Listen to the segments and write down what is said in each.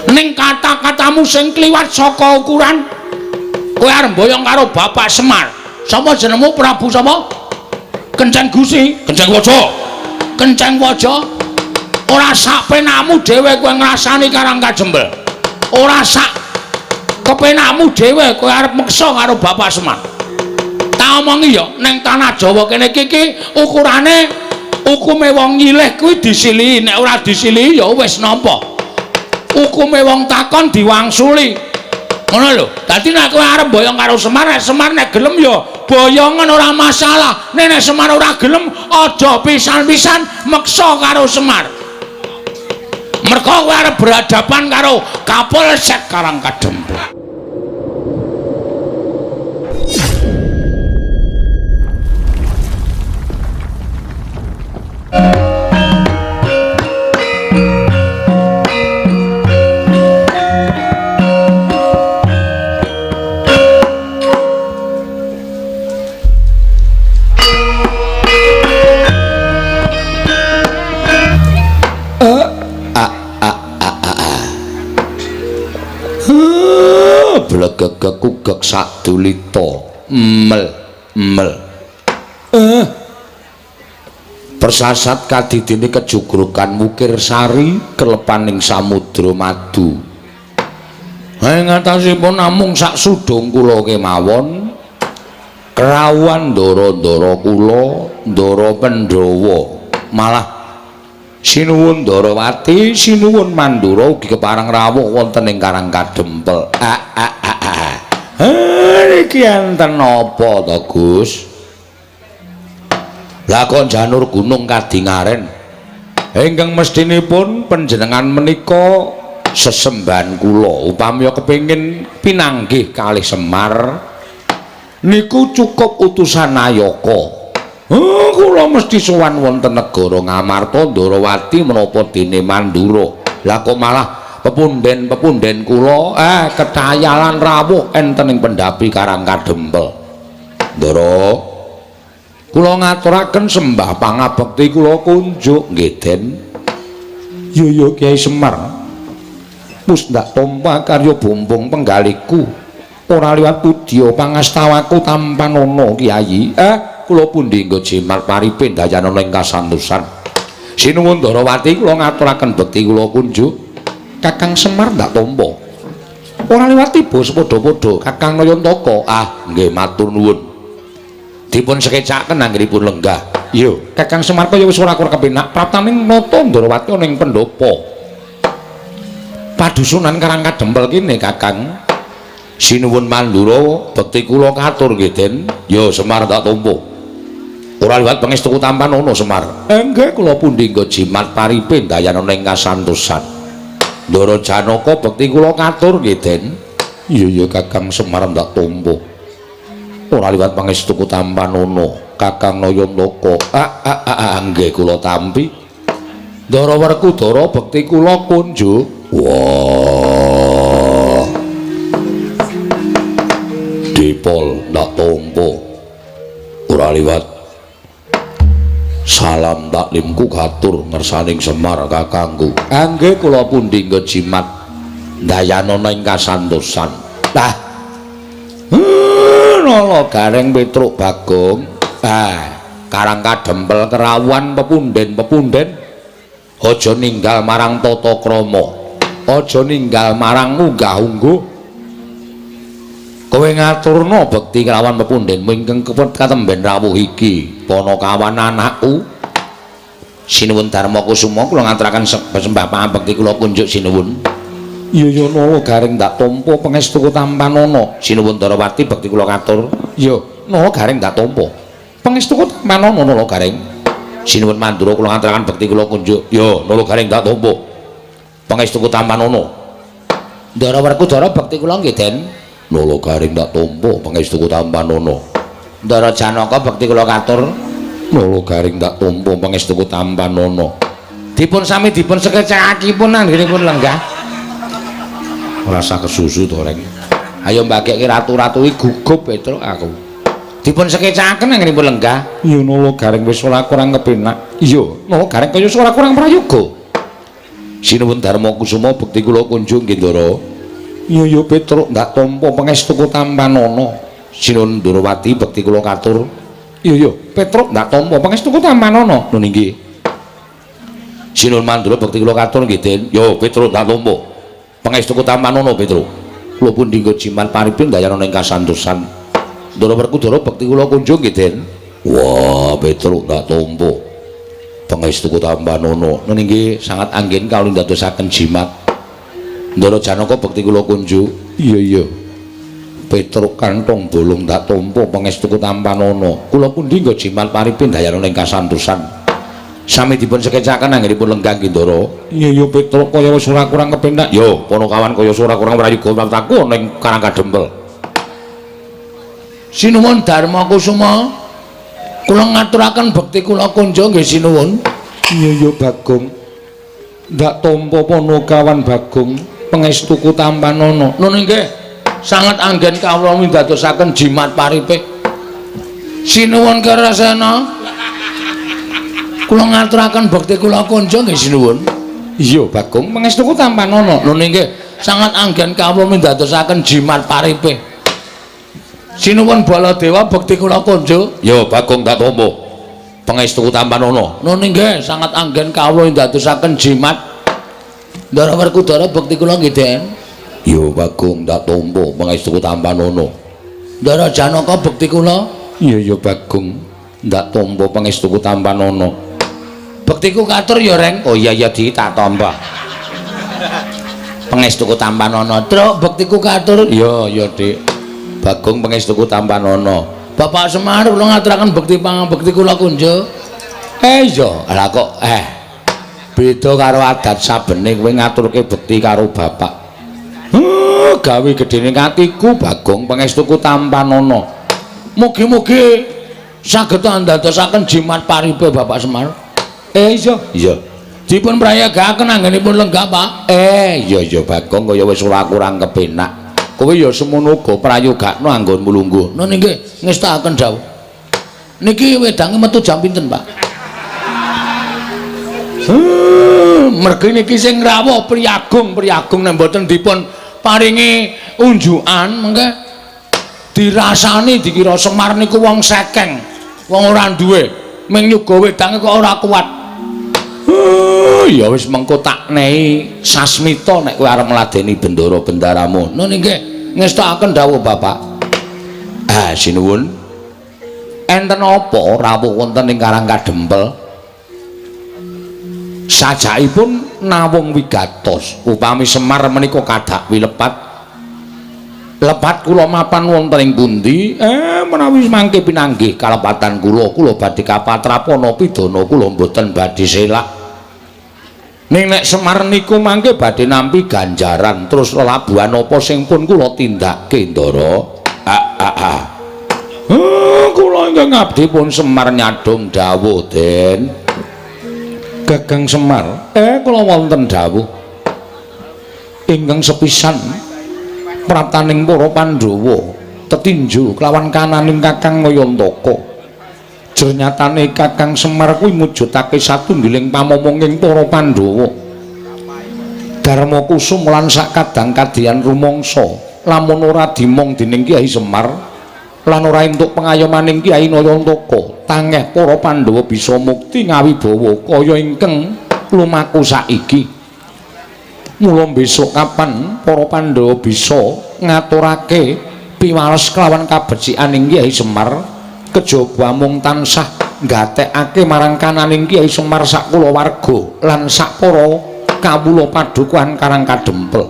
ning kata-katamu sing kliwat saka ukuran kowe arep mboyong karo Bapak Semar. Sapa jenengmu? Prabu sapa? Kenceng Gusi, Kenceng Waja. Kenceng Waja. Ora sak penakmu dhewe kowe ngrasani Karang Kajembel. Ora sak kepenakmu dhewe kowe arep meksa karo Bapak Semar. Tak omongi ya ning tanah Jawa kene iki ukurane hukume wong nyilih kuwi disilihi, nek ora disilihi ya wis nampa. Hukume wong takon diwangsuli. Ngono lho. Dadi nek kowe arep boyong karo Semar, Semar nek gelem ya boyongan ora masalah. Nek Semar ora gelem aja pisan-pisan meksa karo Semar. Mergo kowe arep berhadapan karo Kapolsek Karang Kajembel. Blegegek sadulita mel persasat kadidine kejugrukan Wukir Sari kelepaning samudra madu. Ing atasipun namung sak sudung kula kemawon krawuhan ndara-ndara kula ndara Pandhawa malah sinuwun Ndarawati sinuwun Mandura ugi kepareng rawuh wonten ing Karang Kajembel. Niki enten napa to Gus? Lakon janur gunung kadingaren ingkang mestinipun panjenengan menika sesembahan kula upami kepengin pinanggih kalih Semar niku cukup utusan Nayaka. Kula mesti sowan wonten negara Ngamarta Ndarawati menapa dene Mandura. Lah kok malah pepunden kula ketayalan rawuh enten ing pendapi Karang Kajembel. Ndara kula ngaturaken sembah pangabekti kula kunjuk nggih Den. Ya Kyai Semar. Musndak tampa karya bumbung penggaliku. Ora liwat pudya pangastawaku tampanono Kyai. Kula pundi nggo jimat paripin dayanana ing kasantosan. Sinuwun Ndarawati kula ngaturaken bekti kula kunjuk. Kakang Semar ndak tampa. Ora liwat tiba sepadha-padha Kakang Nayantaka. Nggih matur nuwun. Dipun sekecakaken anggenipun lenggah. Iya, Kakang Semar kaya wis ora kepenak praptaning nata Ndarawati ana ing pendopo. Padusunan Karang Kajembel kene Kakang. Sinuwun Mandura bekti kula katur nggih Den. Ya Semar ndak tampa. Ora liwat pangestuku tampanono Semar. Nggih kula pundi nggo jimat paripin dayanana ing kasantosan. Ndara Janaka bekti kula katur nggih Den. Iya Kakang Semar ndak tampa. Ora liwat pangestuku tampanono Kakang Nayantaka. Nggih kula tampi. Ndara Werkudara bekti kula kunjuk. Wah. Dipol ndak tampa. Ora liwat salam taklimku katur ngersaning Semar kakangku. Nggih kula pundi nggo jimat dayanana ing kasantosan. Nala Gareng Petruk Bagong. Karang Kajembel kerawuhan pepunden aja ninggal marang tata krama. Aja ninggal marang unggah-ungguh. Kowe ngaturna bekti kelawan pepundenmu ingkang katemben rawuh iki. Panakawan anakku. Sinuwun Darma Kusuma kula ngaturaken sembah pangabekti kula kunjuk sinuwun. Iya Nala Gareng ndak tampa pangestuku tampanono. Sinuwun Ndarawati bekti kula katur. Ya Nala Gareng ndak tampa pangestuku tampanono Nala Gareng. Sinuwun Mandura kula ngaturaken bekti kula kunjuk. Ya Nala Gareng ndak tampa pangestuku tampanono. Ndara Werkudara bekti kula nggih Den. Nala Gareng ndak tampa pangestuku tampanono. Ndara Janaka bekti kula katur. Nala Gareng ndak tampa pangestuku tampanono. Dipun sami dipun sekecakipun anggenipun lenggah. Rasa kesusu to Reng. Ayo mbageke ratu-ratu iki gugup Petruk aku. Dipun sekecakaken anggenipun lenggah. Iya Nala Gareng wis ora kurang kepenak. Iya, Nala Gareng kaya ora kurang prayoga. Sinuwun Darma Kusuma bekti kula kunjung nggih Ndara. Iya Petruk ndak tampa pangestuku Tampanana. Sinuwun Ndrawati bekti kula katur. Iya Petruk ndak tampa pangestuku Tampanana. Nun nggih. Sinuwun Mandura bekti kula katur nggih Den. Yo Petruk ndak tampa pangestuku Tampanana Petruk. Kula pun dinggo jiman paripin dayana ing kasantosan. Ndara Werkudara bekti kula kunjung nggih Den. Wah Petruk ndak tampa pangestuku Tampanana. Nun inggih sangat anggen kawula ndadosaken jimat. Ndara Janaka bekti kula kunjung. Iya. Petruk kantong bolong ndak tampa pangestuku Tampanana. Kula pundi nggo jimat paripin dayana ing kasantosan. Sami dipun sekecaken anggenipun lenggang nggih Ndara. Iya Petruk kaya wis ora kurang kepenak. Yo Panakawan kaya ora kurang prayoga taku ning Karangkadempel. Sinuwun Darma Kusuma. Kula ngaturaken bekti kula kunjung nggih sinuwun. Iya Bagong. Ndak tampa Panakawan Bagong pangestuku Tampanana. Nun nggih sangat anggen kawula mindadosaken jimat paripe. Sinuwun Karasena. Kula ngaturaken bekti kula kunjung nggih sinuwun. Iya Bagong pangestuku Tampanana. Nun nggih sangat anggen kawula mindadosaken jimat paripe. Sinuwun Baladewa bekti kula kunjung. Ya Bagong ndak tampa pangestuku Tampanana. Nun nggih sangat anggen kawula ndadosaken jimat. Ndara Werkudara bekti kula nggih Den. Ya Bagong ndak tampa pangestuku Tampanana. Ndara Janaka bekti kula. Iya Bagong ndak tampa pangestuku Tampanana. Bektiku katur ya Reng. Oh iya Di tak tampa. Pangestuku Tampanana. Truk bektiku katur. Ya Dik. Bagong pangestuku Tampanana. Bapak Semar kula ngaturaken bekti kula kunjung. Iya, lha kok beda karo adat sabene kowe ngaturke bekti karo bapak. Gawe gedene atiku Bagong pangestuku Tampanana. Mugi-mugi saged ndadosaken jimat paripe Bapak Semar. Iya. Dipun prayagaken anggenipun lenggah, Pak. Iya Bagong kaya wis ora kurang kepenak. Kowe ya semono uga prayogakno anggonmu lungguh. Nun nggih ngestakaken dawuh. Niki wedange metu jam pinten, Pak? Mergi niki sing rawuh priyagung nek mboten dipun paringi unjukan mengke dirasani dikira Semar niku wong sekeng, wong ora duwe. Ming nyuga wedange kok ora kuat. Ya wis mengko tak nehi sasmita nek kowe arep ngladeni bendara-bendaramu. Nun nggih ngestakaken dawuh Bapak. Sinuwun. Enten apa rawuh wonten ing Karangkadempel? Sajakipun nawung wigatos upami Semar menika kadak wilepat. Lepat kula mapan wonten ing pundi? Menawi mangke pinanggih kalepatan kula badhe kapatrapana pidana kula mboten badhe selak. Ning nek Semar niku mangke badhe nampi ganjaran terus lelabuhan apa sing pun kula tindakke Ndara. Kula ingkang ngabdi pun Semar nyadong dawuh Den. Gagang Semar, kula wonten dawuh ingkang sepisan praptaning para Pandhawa tetinju kelawan kananing Kakang Nayantaka. Jernyatane Kakang Semar kuwi mujudake satunggiling pamomonging para Pandhawa. Darma Kusuma lan sakadang kadhiyan rumangsa lamun ora dimong dening Kyai Semar lan ora entuk pengayomaning Kyai Nayantaka, tangeh para Pandhawa bisa mukti ngawibawa kaya ingkang lumaku saiki. Mula besok kapan para Pandhawa bisa ngaturake piwales kelawan kabecikaning Kyai Semar kejaba mung tansah nggatekake marang kananing Kyai Semar sak kulawarga lan sak para kawula padukuhan Karangkadempel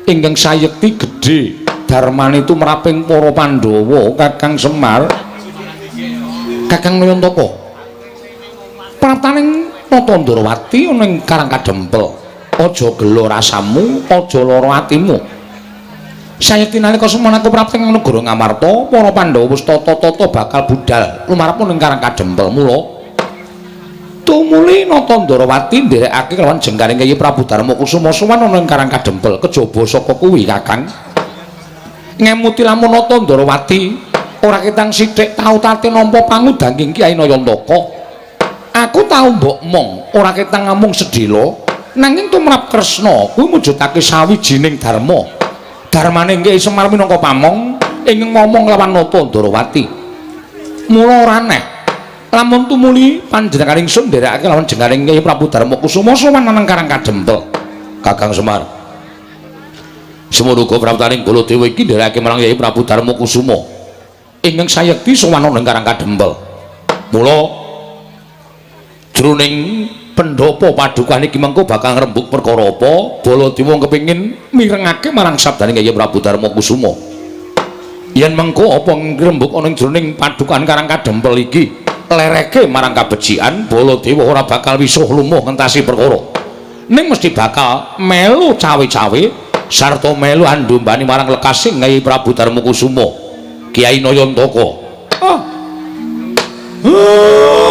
ingkang sayekti gedhe darmane tumraping para Pandhawa. Kakang Semar, Kakang Nayantaka, praptaning Nata Ndrawati ana ing Karangkadempel, aja gelo rasamu, aja lara atimu. Sayekti nalika semana aku prapting ing negara Ngamarta, para Pandhawa wis tata-tata bakal budal lumarepun ing Karangkadempel. Mula tumuli Nata Ndrawati nderekake kelawan jengkaring Kyai Prabu Darma Kusuma sowan ana ing Karangkadempel. Kejaba saka kuwi Kakang, ngemuti lamun Nata Ndrawati ora ketang sithik tau tate nampa pangudanging Kyai Nayantaka. Aku tau mbok mong ora ketang ngamung sedhela nanging tumrap Kresna kuwi mujudake sawijining dharma. Dharmane Kyai Semar minangka pamong ingkang ngomong lawan napa Ndarawati. Mula ora aneh lamun tumuli panjenengan ingsun nderekake lawan jenengan Kyai Prabu Darmakusuma sowan nang Karang Kadempel. Kakang Semar. Semono uga praptaning Baladewa iki nderekake marang Kyai Prabu Darmakusuma ingkang sayekti sowan nang Karang Kadempel. Mula jroning pendhapa padukan iki mengko bakal ngrembug perkara apa Baladewa kepengin mirengake marang sabdane Kyai Prabu Darmakusuma. Yen mengko apa ngrembug ana ing jroning padukan Karang Kadempel iki lereke marang kabecikan Baladewa ora bakal wisuh lumuh ngentasi perkara. Ning mesti bakal melu cawe-cawe sarta melu andombani marang lekasing Kyai Prabu Darmakusuma Kyai Nayantaka.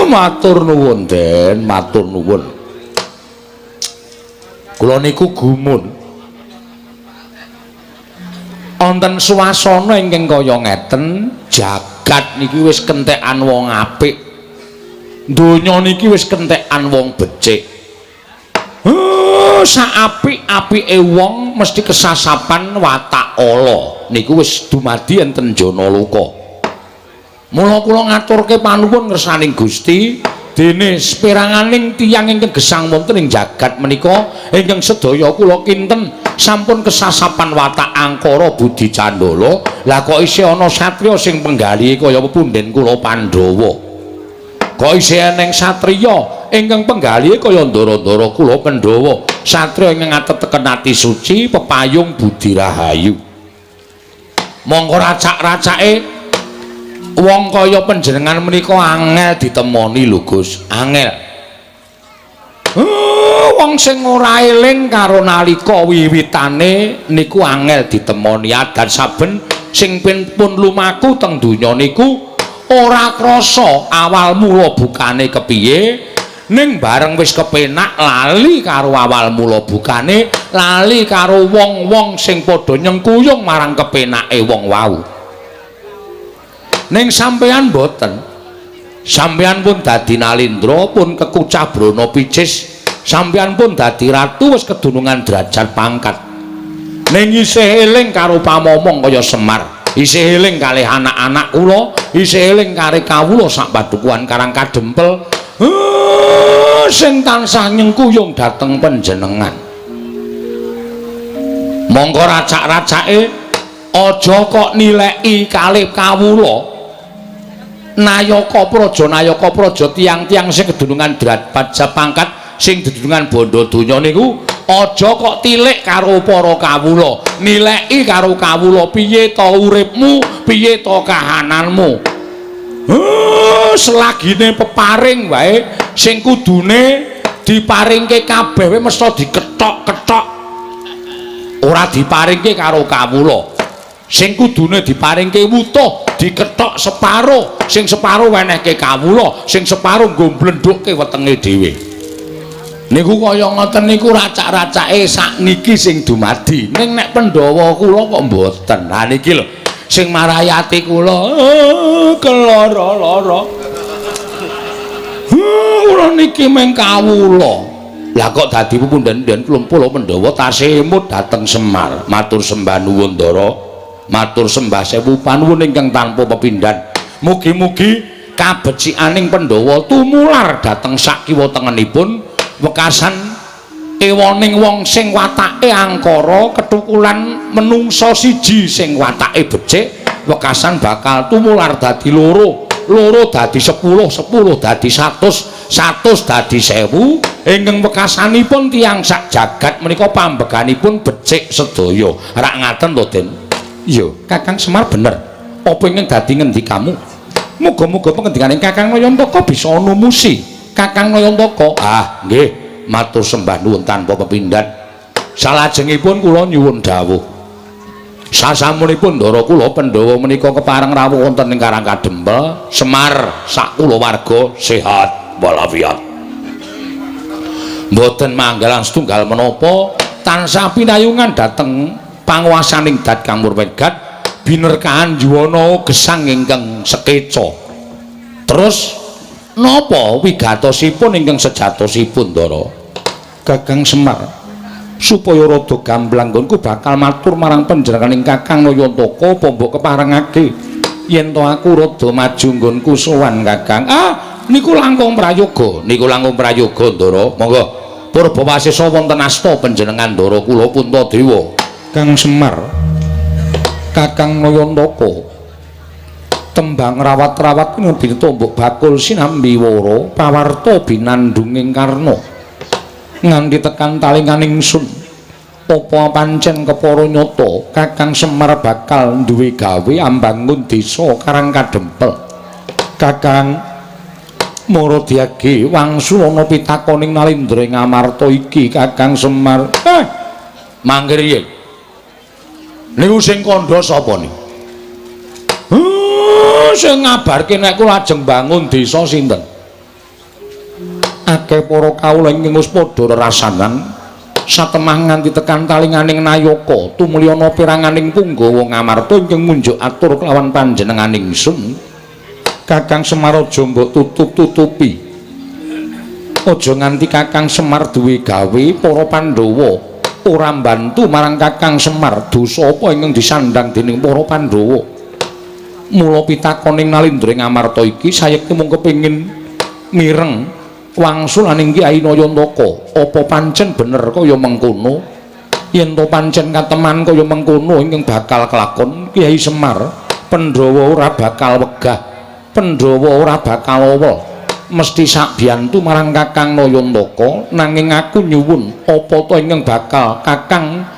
Matur nuwun Den, matur nuwun. Kula niku gumun. Wonten swasana ingkang kaya ngeten, jagat niki wis kentekan wong apik. Donya niki wis kentekan wong becik. Saapik-apike wong mesti kesasapan watak ala. Niku wis dumadi enten Janaloka. Mula kula ngaturke panuwun ngersaning Gusti dene speranganing tiyang ingkang gesang wonten ing jagat menika ingkang sedaya kula kinten sampun kesasapan watak angkara budi candala. Lah kok isih ana satriya sing penggali kaya pepunden kula Pandhawa. Kok isih eneng satriya ingkang penggali kaya ndara-ndara kula Pandhawa. Satriya ingkang ateteken ati suci pepayung budi rahayu. Monggo racak-racake wong kaya panjenengan menika angel ditemoni lho Gus, angel. Wong sing ora eling karo nalika wiwitane niku angel ditemoni. Adan saben sing pun lumaku teng donya niku ora krasa awal mula bukane kepiye, ning bareng wis kepenak lali karo awal mula bukane, lali karo wong-wong sing padha nyengkuyung marang kepenake wong wau. Ning sampeyan boten, sampeyan pun dadi Nalindra, pun kekucah Brana Picis, sampeyan pun dadi ratu wis kedunungan derajat pangkat. Ning isih eling karo pamomong kaya Semar, isih eling kalih anak-anak kula, isih eling karo kawula sak padukuhan Karang Kadempel, sing tansah nyengkuyung dhateng panjenengan. Monggo racak-racake aja kok nileki kalih kawula. Nayaka praja tiang-tiang sing kedunungan derajat pangkat sing dedunungan bondo donya niku aja kok tilik karo para kawula, nileki karo kawula piye ta uripmu, piye ta kahananmu. Selagine peparing wae sing kudune diparingke kabeh mesti diketok-ketok. Ora diparingke karo kawula. Sing kudune diparingke wutuh diketok separo, sing separo wenehke kawula, sing separo nggo mblendhukke wetenge dhewe. Niku kaya ngoten niku racak-racake sakniki sing dumadi. Ning nek Pandhawa kula kok mboten. Ha niki lho sing marayati kula kelara-lara. Kula niki meng kawula. Lah kok dadi pepundhen-pundhen kula Pandhawa tasih emut dhateng Semar. Matur sembah nuwun Ndara. Matur sembah sewu panuwun ingkang tanpa pepindhan. Mugi-mugi kabecikaning Pandhawa tumular dhateng sakiwa tengenipun wekasan ewoning wong sing watake angkara ketukulan menungsa siji sing watake becik wekasan bakal tumular dadi loro dadi 10 dadi 100 dadi 1000 ingkang wekasanipun tiyang sak jagat menika pambeganipun becik sedaya. Rak ngaten to Den. Iya, Kakang Semar bener. Apa ingin dadi ngendikamu? Muga-muga pengendikaning Kakang Nayantaka bisa numusi. Kakang Nayantaka, nggih, matur sembah nuwun tanpa pepindhan. Salajengipun kula nyuwun dawuh. Sasampunipun ndara kula Pandhawa menika kepareng rawuh wonten ing Karang Kadempel, Semar sak kulawarga sehat walafiat. Mboten manggalan setunggal menapa tansah pinayungan dhateng panguwasaning dat Kang Murwegat binerkahan juwana gesang ingkang sekeca. Terus napa wigatosipun ingkang sejatosipun Ndara? Kakang Semar supaya rada gamblang nggonku bakal matur marang panjenenganing Kakang Nayantaka apa mbok keparengake yen to aku rada maju nggonku sowan Kakang. Niku langkung prayoga, Ndara. Monggo Purbawasesa wonten asta panjenengan Ndara kula Puntadewa. Kang Semar, Kakang Nayantaka. Tembang rawat-rawat ngendi tombok bakul sinambi wara pawarta binandunging karna. Nganti tekan talinganing sun. Apa pancen kepara nyata Kakang Semar bakal duwe gawe ambangun desa Karang Kadempel. Kakang Maradyagi wangsul ana pitakoning Nalendra Ngamarta iki Kakang Semar. Mangke riye. Niku sing kandha sapa niku? Sing ngabarke nek kula lajeng bangun desa sinten? Akeh para kawula ingkang wis padha rerasanan satemah nganti tekan talinganing Nayaka tumulya ana piranganing Punggawa Ngamarta ingkang munjuk atur kelawan panjenenganing sun. Kakang Semar aja mbok tutup-tutupi. Aja nganti Kakang Semar duwe gawe para Pandhawa ora mbantu marang Kakang Semar dosa apa ingkang disandang dening para Pandhawa. Mula pitakoning Nalendra Ngamarta iki sayekti mung kepengin mireng wangsulaning Kyai Nayantaka apa pancen bener kaya mengkono. Yen to pancen kateman kaya mengkono ingkang bakal kelakon Kyai Semar Pandhawa ora bakal wegah, Pandhawa ora bakal awol, mesti sak biyantu marang Kakang Nayantaka. Nanging aku nyuwun apa to ingkang bakal Kakang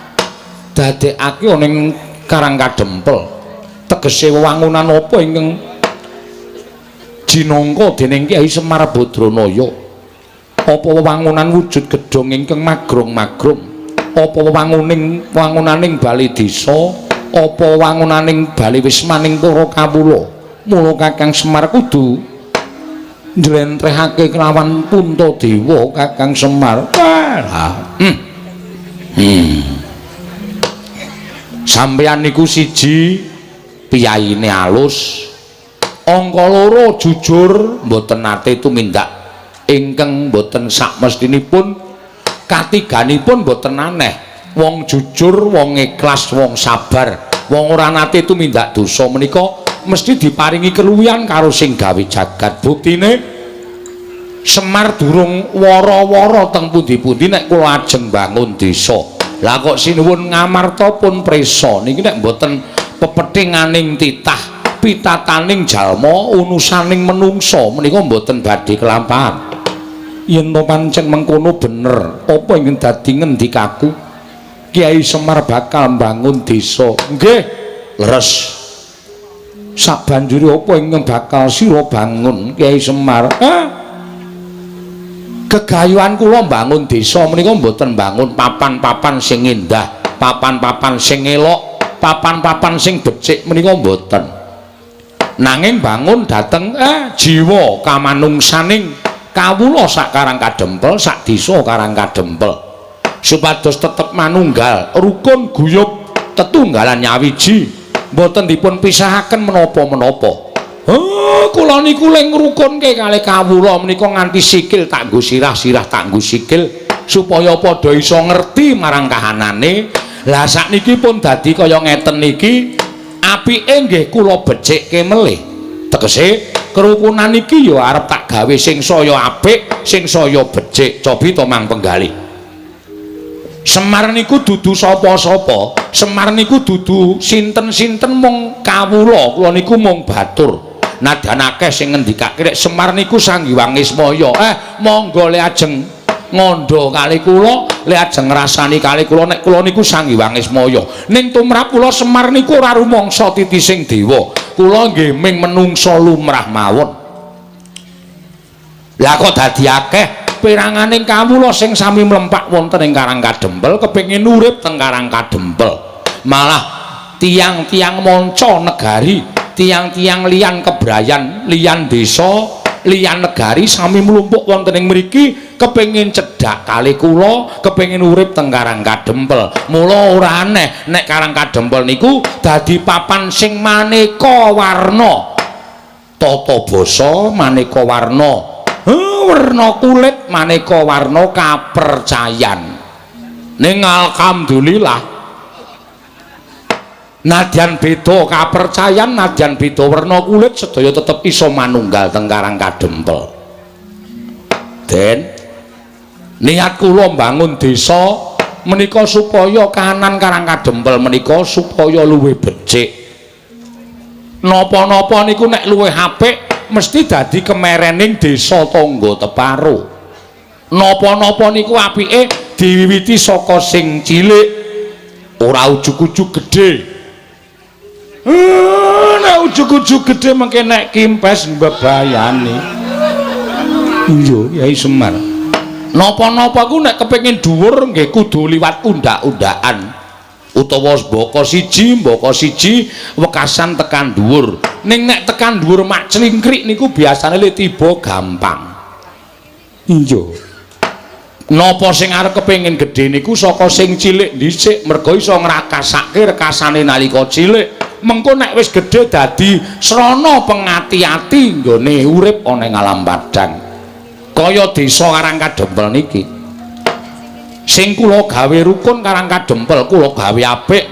dadekake ana ing Karang Kadempel. Tegese wewangunan apa ingkang jinangka dening Kyai Semar Badranaya? Apa wewangunan wujud gedhong ingkang magrong-magrong? Apa wewangunaning bali desa? Apa wewangunaning bali wismaning para kawula? Mula Kakang Semar kudu njlentrehake kelawan Puntadewa Kakang Semar. Sampeyan niku siji piyaine alus, angka loro jujur mboten nate tumindak ingkang mboten sakmestinipun, katiganipun mboten aneh. Wong jujur, wong ikhlas, wong sabar, wong ora nate tumindak dosa menika mesti diparingi keluwihan karo sing gawe jagat. Buktine Semar durung wara-wara teng pundi-pundi nek kula ajeng bangun desa. Lah kok sinuwun Ngamarta pun prisa niki nek mboten pepethinganing titah pitataning jalma unusaning menungsa menika mboten badhe kelampahan. Yen to pancen mengkono bener apa ingkang dadi ngendikaku Kyai Semar bakal mbangun desa. Nggih leres. Sabanjure apa ingkang bakal sira bangun Kyai Semar? Gegayuhan kula mbangun desa menika mboten mbangun papan-papan sing indah, papan-papan sing elok, papan-papan sing becik menika mboten. Nanging bangun dhateng jiwa kamanungsaning kawula sak Karang Kadempel, sak desa Karang Kadempel. Supados tetep manunggal, rukun guyub, tetunggalan nyawiji, mboten dipun pisahaken menapa-menapa. Kula niku ling ngrukunke kalih kawula menika nganti sikil tak nggo sirah-sirah tak nggo sikil supaya padha iso ngerti marang kahanane. Lah sakniki pun dadi kaya ngeten niki, apike nggih kula becikke melih. Tegese kerukunan iki ya arep tak gawe sing saya apik, sing saya becik. Cobi to Mang Penggalih. Semar niku dudu sapa-sapa. Semar niku dudu sinten-sinten mung kawula. Kula niku mung batur. Nadan akeh sing ngendikake nek Semar niku Sanghyang Ismaya. Monggo le ajeng ngondo kali kula, le ajeng ngrasani kali kula nek kula niku Sanghyang Ismaya. Ning tumrap kula Semar niku ora rumangsa titising dewa. Kula nggih ming menungsa lumrah mawon. Lah kok dadi akeh piranganing kawula sing sami mlempak wonten ing Karang Kadempel kepengin urip teng Karang Kadempel. Malah tiang-tiang manca negari, tiang-tiang liyan kebrayan, liyan desa, liyan negari sami mlumpuk wonten ing mriki kepengin cedhak kalih kula, kepengin urip teng Karang Kadempel. Mula ora aneh nek Karang Kadempel niku dadi papan sing maneka warna. Tata basa maneka warna. werna kulit maneka warna kapercayan. Ning alhamdulillah nadyan beda kapercayan, nadyan beda werna kulit, sedaya tetep iso manunggal teng Karang Kadempel. Den niat kula mbangun desa menika supaya kahanan Karang Kadempel menika supaya luwih becik. Napa-napa niku nek luwih apik mesti dadi kemerening desa tangga teparo. Napa-napa niku apike diwiwiti saka sing cilik, ora ujug-ujug gedhe. Nek ujug-ujug gedhe mengke nek kimpes mbebayani. Iya, Yai Semar. Napa-napa ku nek kepengin dhuwur nggih kudu liwat undak-undakan. Utawa mbaka siji wekasan tekan dhuwur. Ning nek tekan dhuwur mak clingkrik niku biasane lek tiba gampang. Iya. Napa sing arep kepengin gedhe niku saka sing cilik dhisik merga iso ngrakasake rekasane nalika cilik. Mengko nek wis gedhe dadi srana pengati-ati nggone urip ana ing alam padang. Kaya desa Karang Kadempel niki. Sing kula gawe rukun Karang Kadempel kula gawe apik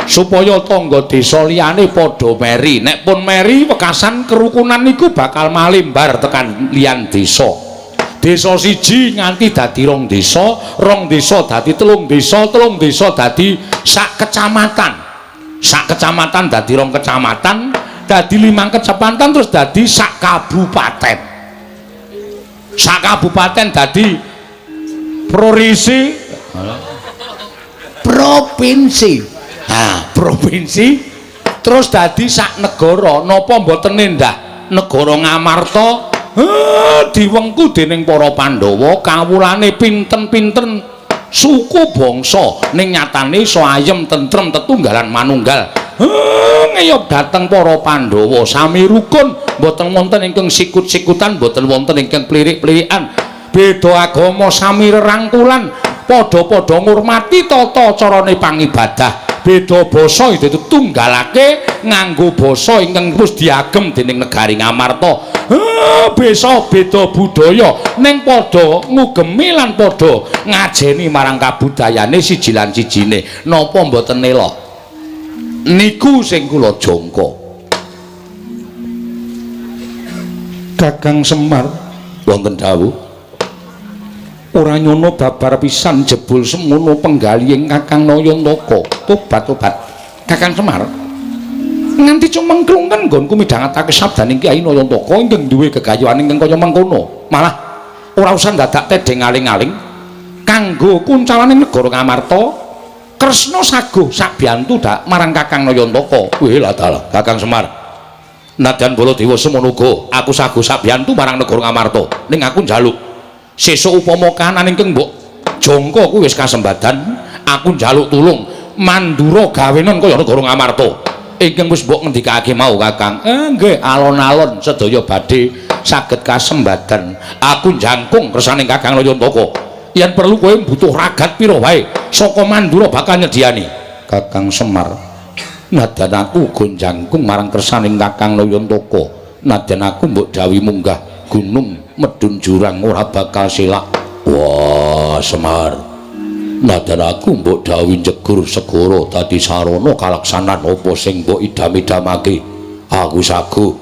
supaya tangga desa liyane padha meri. Nek pun meri wekasan kerukunan niku bakal malimbar tekan liyan desa. Desa siji nganti dadi rong desa dadi telung desa dadi sak kecamatan. Sak kecamatan dadi rong kecamatan, dadi 5 kecamatan terus dadi sak kabupaten. Sak kabupaten dadi provinsi. Provinsi terus dadi sak negara. Napa mboten endah negara Ngamarta diwengku dening para Pandhawa kawulane pinten-pinten suku bangsa ning nyatane iso ayem tentrem tetunggalan manunggal. Ngeyop dateng para Pandhawa sami rukun, mboten wonten ingkang sikut-sikutan, mboten wonten ingkang plirik-plirikan. Beda agama sami rerangkulan, padha-padha ngurmati tata carane pangibadah. Beda basa ditunggalake nganggo basa ingkang wis diagem dening negari Ngamarta. Besa beda budaya ning padha ngugemi lan padha ngajeni marang kabudayane siji lan sijine. Napa mboten elok? Niku sing kula jangka. Kakang Semar wonten dawuh ora nyono babar pisan jebul semono penggalihing Kakang Nayantaka. Tobat Kakang Semar nganti cumengklungen nggonku midhangetake sabdaning Kyai Nayantaka ingkang duwe gegayuhan ingkang kaya mangkono. Malah ora usah dadak tedeng aling-aling kanggo kuncalaning negara Ngamarta. Kresna saguh sakbiyantu dak marang Kakang Nayantaka. Weh lah dalah Kakang Semar. Nadyan Baladewa semono uga aku saguh sakbiyantu marang negara Ngamarta. Ning aku njaluk sesuk upama kahanan ingkang mbok jangka kuwi wis kasembadan, aku njaluk tulung mandura gawenan kaya negara Ngamarta. Ingkang wis mbok ngendikake mau Kakang. Nggih, alon-alon sedaya badhe saged kasembadan. Aku njangkung kersaning Kakang Nayantaka. Yen perlu kowe butuh ragat pira wae saka mandura bakal nyediani. Kakang Semar, nadyan aku uga njangkung marang kersaning Kakang Nayantaka. Nadyan aku mbok dawuhi munggah gunung medun jurang ora bakal silak. Wah, Semar. Nadyan aku mbok dawuhi njegur segara dadi sarana kalaksanan apa sing mbok idam-idamake. Aku saguh.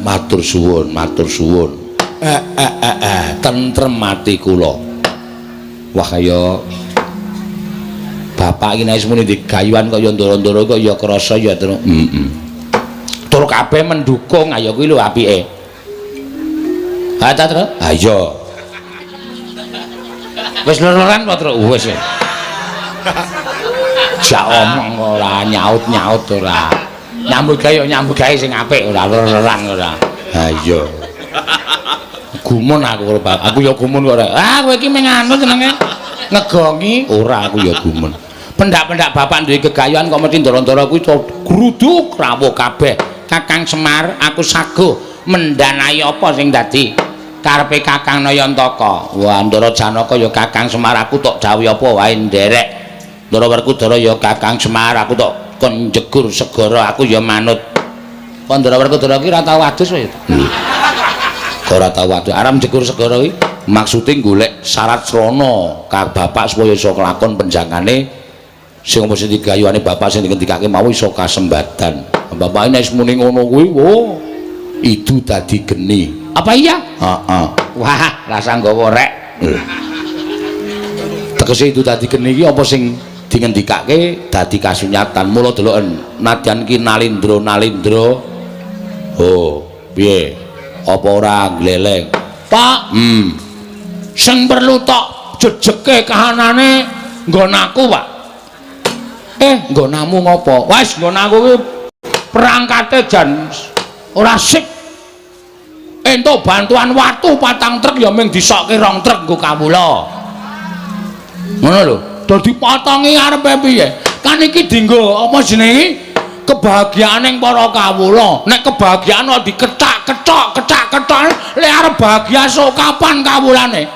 Matur suwun, matur suwun. Tentrem mati kula. Wah kaya bapak iki nek semene digayuhan kaya ndara-ndara kaya krasa ya terus. Tur kabeh mendukung ayo kuwi lho apike. Ha ta terus? Ha iya. Wis lereran apa terus? Wis. Jak omong ora nyaut-nyaut ora. Nyambut gawe sing apik ora lereran ora. Ha iya. Gumun aku ya gumun kok ora. Kowe iki meng anu jenenge ngegongi ora aku ya gumun. Pendak-pendak bapak duwe gegayuhan kok mesti ndara-ndara kuwi gruduk rawuh kabeh. Kakang Semar aku saguh mendanai apa sing dadi karepe Kakang Nayantaka. Wah Ndara Janaka ya Kakang Semar aku tok dawuh apa wae nderek. Ndara Werkudara ya Kakang Semar aku tok kon jegur segara aku ya manut. Kok Ndara Werkudara ki ora tau adus wae. ora tau waduk aram jekur segara iki maksude golek syarat srana kang bapak supaya iso kelakon penjangane sing apa sing digayuane bapak sing dikendikake mau iso kasembadan bapak nek muni ngono kuwi wo itu dadi geni apa iya heeh wah rasa nggawa rek tegese itu dadi geni iki apa sing dingendikake dadi kasunyatan mula deloken nadyan ki nalindra oh piye apa ora gleleng Pak sing perlu tok jejeke kahanane nggon aku Pak nggonamu ngopo wis nggon aku kuwi perangkate jan ora sik entuk bantuan watu 4 truk ya mung disokke 2 truk nggo kawula ngono lho dadi potongi arepe piye kan iki dienggo apa jenenge kebahagiaaning para kawula nek kebahagiaan kok diketak-ketok lek arep bahagia sok kapan kawulane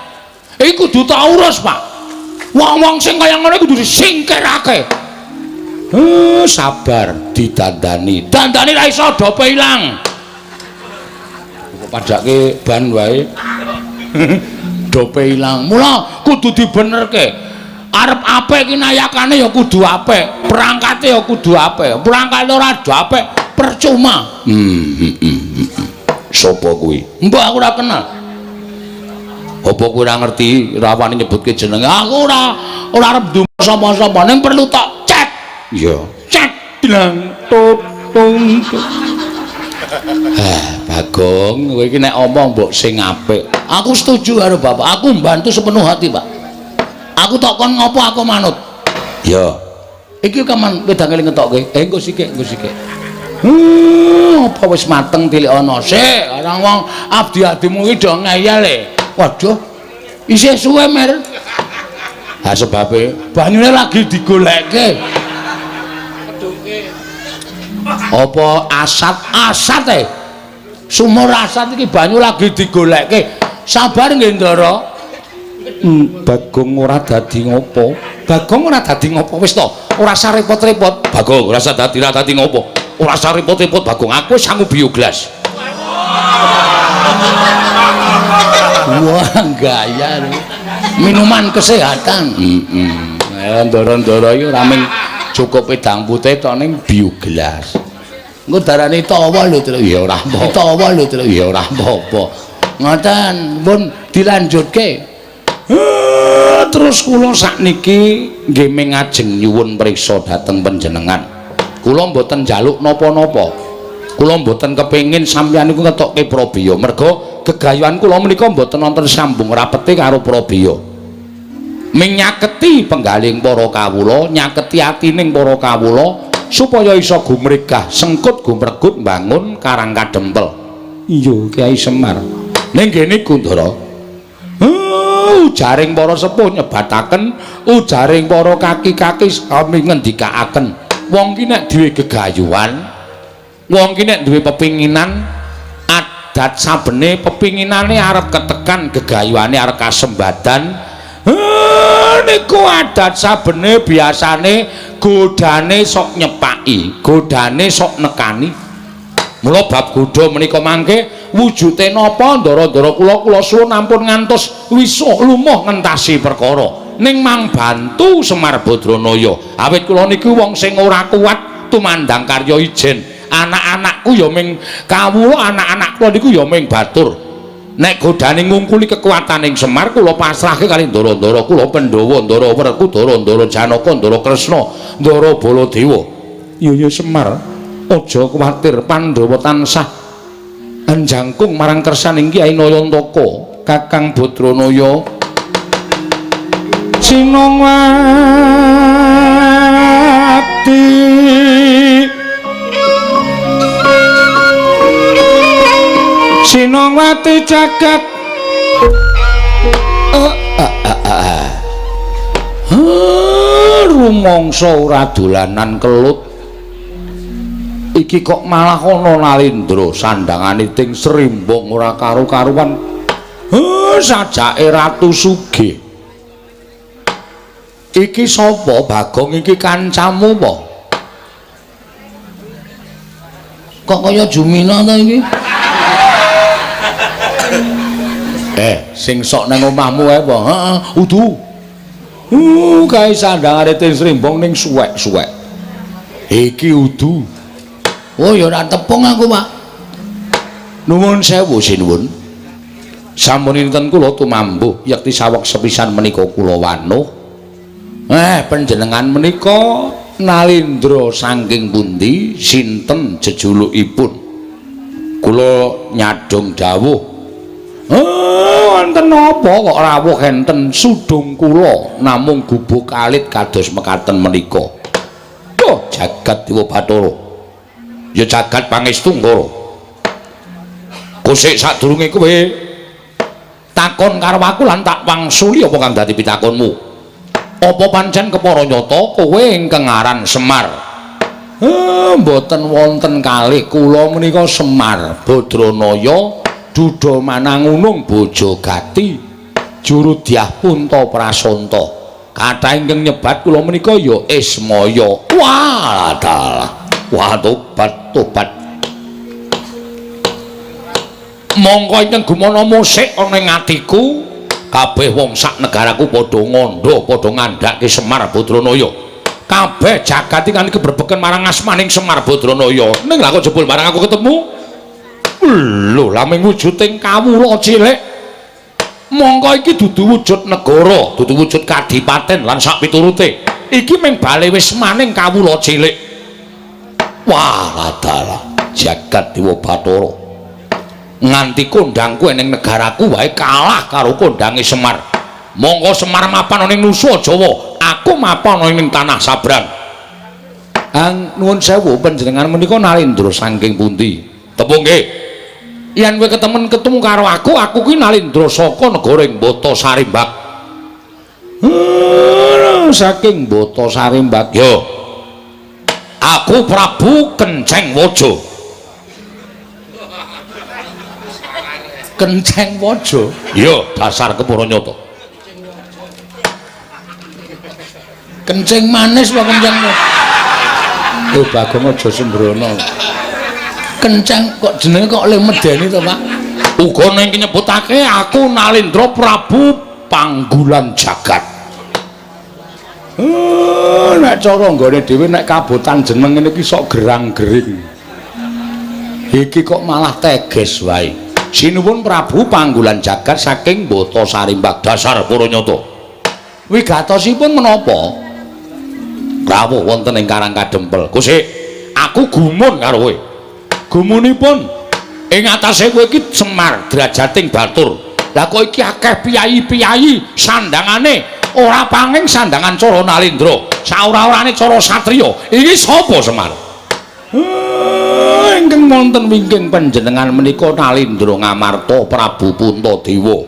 iki kudu tak urus Pak wong-wong sing kaya ngono kudu disingkirake sabar didandani ra iso dope ilang kok padake ban wae dope ilang mula kudu dibenerke arep apik ki nayakane ya kudu apik perangkate ya kudu apik perangkate ora do apik percuma sapa kuwi mbok aku ora kenal apa kowe ora ngerti ora wani nyebutke jenenge aku ora arep ndumur sapa-sapa ning perlu tok cek iya cek bilang tung Bagong kowe iki nek omong mbok sing apik aku setuju karo bapak aku mbantu sepenuh hati Pak aku tok kon ngopo aku manut ya iki kaman wedang eling ngetokke engko sithik apa wis mateng tilik ana sik orang wong abdi-abdimu iki do ngeyel waduh isih suwe mer ha sebabe banyune lagi digolekke apa asat sumur asat iki banyu lagi digolekke sabar nggih Ndara Bagong ora dadi ngopo wis to ora usah repot-repot Bagong ora usah dadi ngopo ora usah repot-repot Bagong aku wis sanggup bioglas wah gaya minuman kesehatan ndara-ndara iki ora mung cukup wedang putih tok ning bioglas engko darane tawa lho Tru ya ora apa-apa ngoten pun dilanjutke terus kula sakniki nggih ngajeng nyuwun priksa dhateng panjenengan kula mboten njaluk napa-napa kula mboten kepengin sampeyan niku ngetokke Prabiya merga gegayuhan kula menika mboten wonten sambung rapete karo Prabiya ming nyaketi penggaling para kawula nyaketi atining para kawula supaya iso gumregah sengkut gumregut mbangun Karang Kadempel iya Kyai Semar ning kene Ndara ujaring para sepuh nyebataken ujaring para kaki-kaki sami ngendikaaken wong ki nek duwe gegayuhan wong ki nek duwe pepinginan adat sabene pepinginane arep ketekan gegayuhane arep kasembadan niku adat sabene biasane godane sok nyepaki godane sok nekani mula bab godha menika mangke wujute napa ndara-ndara kula suwun ampun ngantos wisuh lumuh ngentasi perkara ning mang bantu Semar Badranaya awit kula niki wong sing ora kuat tumandang karya ijen anak-anakku ya ming kawula anak-anak kula niku ya ming batur nek godane ngungkuli kekuataning Semar kula pasrahke kali ndara-ndara kula Pandhawa Ndara Werku Ndara Janaka Ndara Kresna Ndara Baladewa ya Semar aja kuwatir Pandhawa tansah anjangkung marang kersaning Kyai Nayantaka Kakang Badranaya Sinongwati Sinongwati jagat rumangsa ora dolanan kelut iki kok malah ana Nalindra sandangane ting Srimbang ora karo-karuan sajake Ratu Sugih iki sapa Bagong iki kancamu apa kok kaya Jumina ta iki Sing sok nang omahmu ae apa? Heeh, udu. Kae sandangane ten srimbong ning suwek-suwek. Iki udu. Oh ya ora tepung aku, Pak. Nuwun sewu sinuwun. Sampun kula tumambuh yekti saweg sepisan menika kula wanuh. Panjenengan menika Nalindra saking pundi? Sinten jejulukipun? Kula nyadong dawuh. Wonten apa kok rawuh enten sudung kula namung gubuk alit kados mekaten menika. Oh, jagat Dewa Bathara. Ya jagat pangestu Ngara. Kusik sadurunge kowe takon karo aku lan tak wangsuli apa kang dadi pitakonmu? Apa pancen kepara nyata kowe ingkang aran Semar? Mboten wonten kalih kula menika Semar Badranaya Duda Manangunung Bojogati Jurudyah Punta Prasanta. Kathah ingkang nyebat kula menika ya Ismaya. Wah, wah tobat. Mongko ingkang gumana musik ana ing atiku, kabeh wong sak negaraku padha ngandha, padha ngandhake Semar Badranaya. Kabeh jagat iki kan keberbeken marang asmaning Semar Badranaya. Ning lha kok jebul marang aku ketemu? Lho, laming wujuding kawula cilik. Mongko iki dudu wujud negara, dudu wujud kadipaten lan sak piturute. Iki mung bale wis maning kawula cilik. Wah, adalah jagat Dewa Bathara. Nganti kondangku ning negaraku wae kalah karo kondange Semar. Monggo Semar mapan ning Nusa Jawa, aku mapan ning tanah Sabrang. Nuwun sewu panjenengan menika Nalindra saking pundi? Tepung nggih. Yen kowe ketemu karo aku kuwi Nalindra saka negara ing Bata Sarimbak. Saking Bata Sarimbak. Yo. Aku Prabu Kenceng Waja. Kenceng Waja. Iya, dasar kepara nyata. Kenceng manis wae kenceng. Bagong aja sembrono. Kenceng kok jenenge kok le medeni to, Pak? Uga ning nyebutake aku Nalindra Prabu Panggulan Jagat. Nek cara nggone dhewe nek kabotan jeneng ngene iki sok gerang-gering. Iki kok malah teges wae. Sinuwun Prabu Panggulan Jagat saking Bata Sarimbak dasar para nyata. Wigatosipun menapa? Rawuh wonten ing Karang Kadempel. Kusik, aku gumun karo kowe. Gumunipun ing atase kowe iki Semar Drajating Batur. Lah kok iki akeh piyayi-piyayi sandangane ora panging sandangan cara Nalindra. Saora-orane cara satriya. Iki sapa Semar? Ingkang wonten wingking panjenengan menika Nalindra Ngamarta Prabu Puntadewa.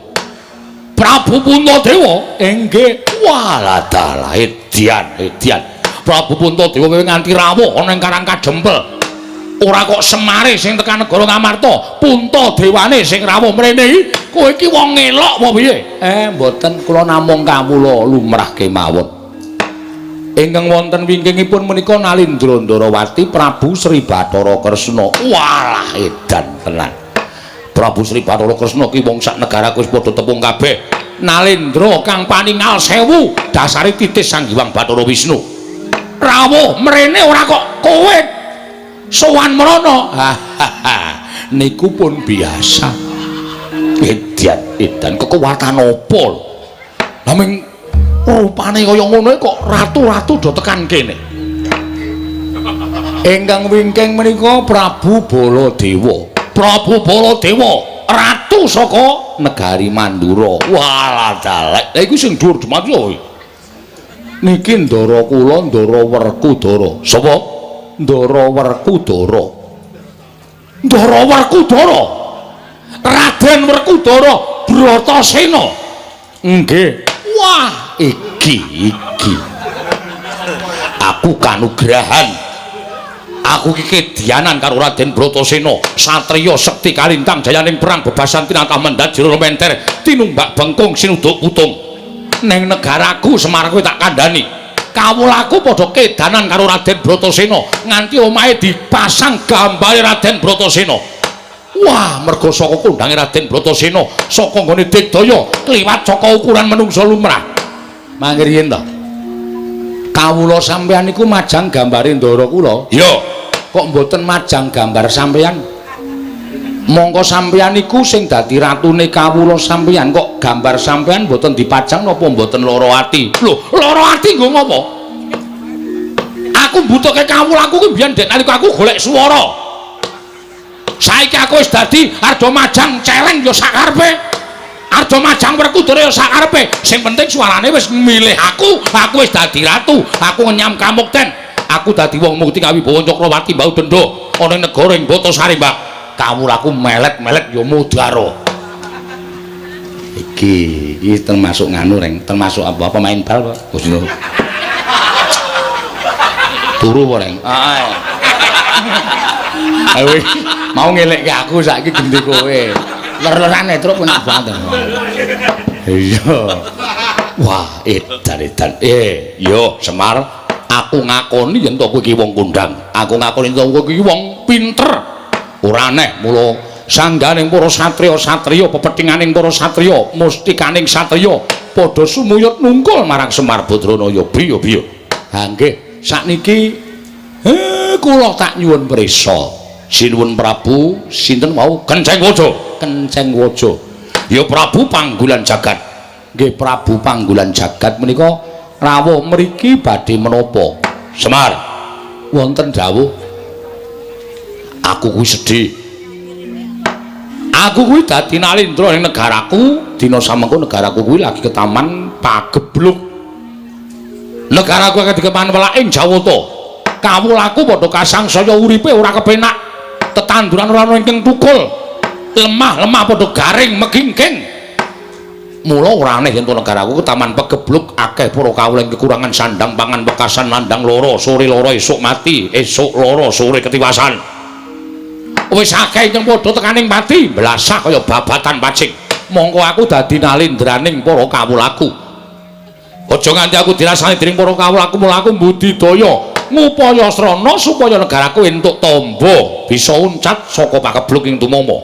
Prabu Puntadewa? Inggih. Waladala edian. Prabu Puntadewa nganti rawuh ana ing Karang Kadempel. Ora kok Semare sing tekan negara Ngamarta, Puntadewane sing rawuh mrene iki. Kowe iki wong elok apa piye? Mboten, kula namung kawula lumrah kemawon. Ingkang wonten wingkingipun menika Nalindra Ndarawati Prabu Sri Bathara Kresna. Walah edan tenan. Prabu Sri Bathara Kresna ki wong sak negaraku wis padha tepung kabeh. Nalindra kang paningal sewu dasare titis Sang Hyang Bathara Wisnu. Rawuh mrene ora kok kowe sowan mrono. Niku pun biasa. Edan kekuwatan apa? Naming rupane kaya ngono kok ratu-ratu do tekan kene. Ingkang wingking menika Prabu Baladewa. Prabu Baladewa ratu saka negari Mandura. Walah dalek. Lha iku sing dhuwur dumati lho. Niki Ndara kula Ndara Werkudara. Sapa? Ndara Werkudara. Ndara Werkudara. Raden Werkudara Bratasena. Nggih. Wah, iki aku kanugrahan. Aku iki kedianan karo Raden Bratasena, satriya sekti kalintang jayaning perang bebasan tinatah mendhat jero menter tinumbak bengkung sinuduk putung. Ning negaraku Semar kowe tak kandhani. Kawulaku padha kedanan karo Raden Bratasena nganti omahe dipasang gambare Raden Bratasena. Wah, mergo saka kondange Raden Bratasena saka nggone Digdaya kliwat saka ukuran manungsa lumrah. Mangke riyen to. Kawula sampeyan niku majang gambare ndara kula. Ya, kok mboten majang gambar sampeyan? Mongko sampeyan niku sing dadi ratune kawula sampeyan kok gambar sampeyan mboten dipajang napa mboten lara ati? Lho, lara ati nggo ngopo? Aku mbutuhke kawulaku ki mbiyen dek nalika aku golek swara. Saiki aku wis dadi arep majang celeng ya sakarepe. Arep majang werkudara ya sakarepe. Sing penting suarane wis milih aku wis dadi ratu. Aku ngenyam kamukten. Aku dadi wong mukti kawibawa Cakrawati Mbau Denda ana ing negara ing Batasarimbak. Kawulaku melet-melet ya mudhara. Iki termasuk nganu reng, termasuk apa pemain bal, Pak? Turu apa reng? Ayo mau ngelekke aku saiki gendhe kowe. Ler-lerane truk enak banget. Iya. Wah, edan-edan. Yo Semar, aku ngakoni yen to kowe iki wong kondang. Aku ngakoni to kowe iki wong pinter. Ora aneh mula sangganing para satriya-satriya, pepethinganing para satriya, mustikaning satriya padha sumuyut nungkul marang Semar Badranaya. Biya-biya. Ha nggih, sakniki kula tak nyuwun prisa. Sinuwun Prabu sinten wau? Kenceng Waja. Kenceng Waja. Ya Prabu Panggulan Jagat. Nggih Prabu Panggulan Jagat menika rawuh mriki badhe menapa? Semar. Wonten dawuh. Aku kuwi sedih. Aku kuwi dadi nalindra ning negaraku, dina samengko negaraku kuwi lagi ketaman pagebluk. Negaraku kedekepan welaing Jawata. Kawulaku padha kasangsaya uripe ora kepenak. Tetanduran ora ana ingkang tukul. Lemah-lemah padha garing megingking. Mula ora aneh yen to negaraku ketaman pagebluk akeh para kawula kekurangan sandang pangan bekasan landang lara, sore lara esuk mati, esuk lara sore ketiwasan. Wis akeh yang padha tekaning mati, blasah kaya babatan pacing. Mongko aku dadi nalindraning para kawulaku. Aja nganti aku dirasani dening para kawulaku, mula aku mbudidaya ngupaya srana supaya negaraku entuk tamba bisa uncat saka pakebluk ing tumama.